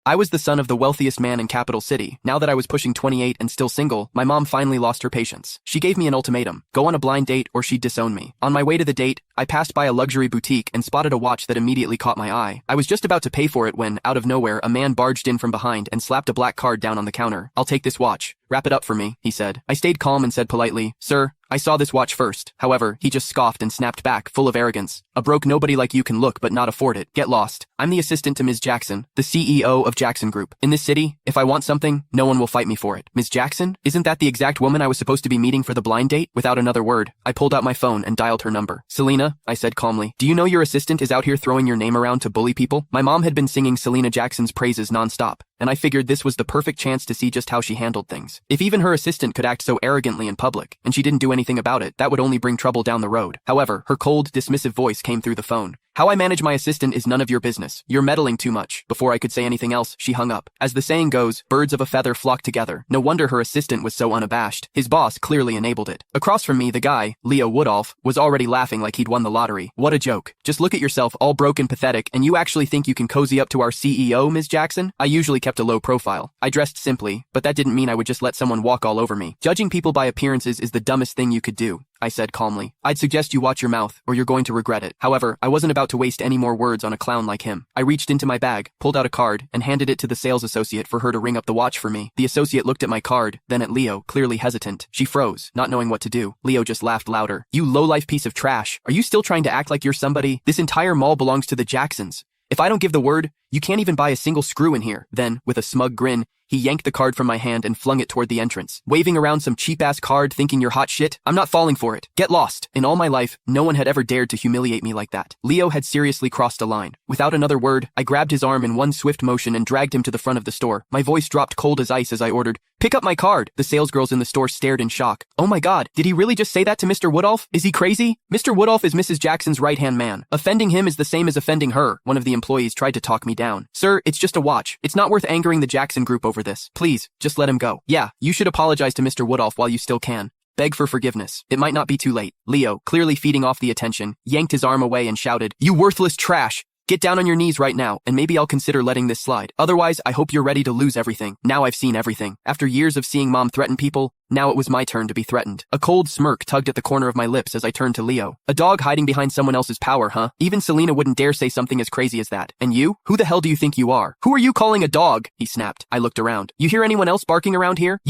I was the son of the wealthiest man in Capital City. Now that I was pushing 28 and still single, my mom finally lost her patience. She gave me an ultimatum: go on a blind date or she'd disown me. On my way to the date, I passed by a luxury boutique and spotted a watch that immediately caught my eye. I was just about to pay for it when, out of nowhere, a man barged in from behind and slapped a black card down on the counter. "I'll take this watch. Wrap it up for me," he said. I stayed calm and said politely, "Sir, I saw this watch first." However, he just scoffed and snapped back, full of arrogance. "A broke nobody like you can look but not afford it. Get lost. I'm the assistant to Ms. Jackson, the CEO of Jackson Group. In this city, if I want something, no one will fight me for it." Ms. Jackson? Isn't that the exact woman I was supposed to be meeting for the blind date? Without another word, I pulled out my phone and dialed her number. "Selena," I said calmly, "do you know your assistant is out here throwing your name around to bully people?" My mom had been singing Selena Jackson's praises nonstop, and I figured this was the perfect chance to see just how she handled things. If even her assistant could act so arrogantly in public, and she didn't do anything about it, that would only bring trouble down the road. However, her cold, dismissive voice came through the phone. "How I manage my assistant is none of your business. You're meddling too much." Before I could say anything else, she hung up. As the saying goes, birds of a feather flock together. No wonder her assistant was so unabashed. His boss clearly enabled it. Across from me, the guy, Leo Woodolph, was already laughing like he'd won the lottery. "What a joke. Just look at yourself, all broke and pathetic, and you actually think you can cozy up to our CEO, Ms. Jackson?" I usually kept a low profile. I dressed simply, but that didn't mean I would just let someone walk all over me. Judging people by appearances is the dumbest thing you could do, I said calmly. "I'd suggest you watch your mouth, or you're going to regret it." However, I wasn't about to waste any more words on a clown like him. I reached into my bag, pulled out a card, and handed it to the sales associate for her to ring up the watch for me. The associate looked at my card, then at Leo, clearly hesitant. She froze, not knowing what to do. Leo just laughed louder. "You low-life piece of trash. Are you still trying to act like you're somebody? This entire mall belongs to the Jacksons. If I don't give the word, you can't even buy a single screw in here." Then, with a smug grin, he yanked the card from my hand and flung it toward the entrance. "Waving around some cheap-ass card thinking you're hot shit? I'm not falling for it. Get lost." In all my life, no one had ever dared to humiliate me like that. Leo had seriously crossed a line. Without another word, I grabbed his arm in one swift motion and dragged him to the front of the store. My voice dropped cold as ice as I ordered, "Pick up my card." The salesgirls in the store stared in shock. "Oh my god, did he really just say that to Mr. Woodolph? Is he crazy?" "Mr. Woodolph is Mrs. Jackson's right-hand man. Offending him is the same as offending her." One of the employees tried to talk me down. "Sir, it's just a watch. It's not worth angering the Jackson Group over this. Please, just let him go. Yeah, you should apologize to Mr. Woodolph while you still can. Beg for forgiveness. It might not be too late." Leo, clearly feeding off the attention, yanked his arm away and shouted, "You worthless trash! Get down on your knees right now, and maybe I'll consider letting this slide. Otherwise, I hope you're ready to lose everything." Now I've seen everything. After years of seeing Mom threaten people, now it was my turn to be threatened. A cold smirk tugged at the corner of my lips as I turned to Leo. "A dog hiding behind someone else's power, huh? Even Selena wouldn't dare say something as crazy as that. And you? Who the hell do you think you are? Who are you calling a dog?" he snapped. I looked around. "You hear anyone else barking around here?"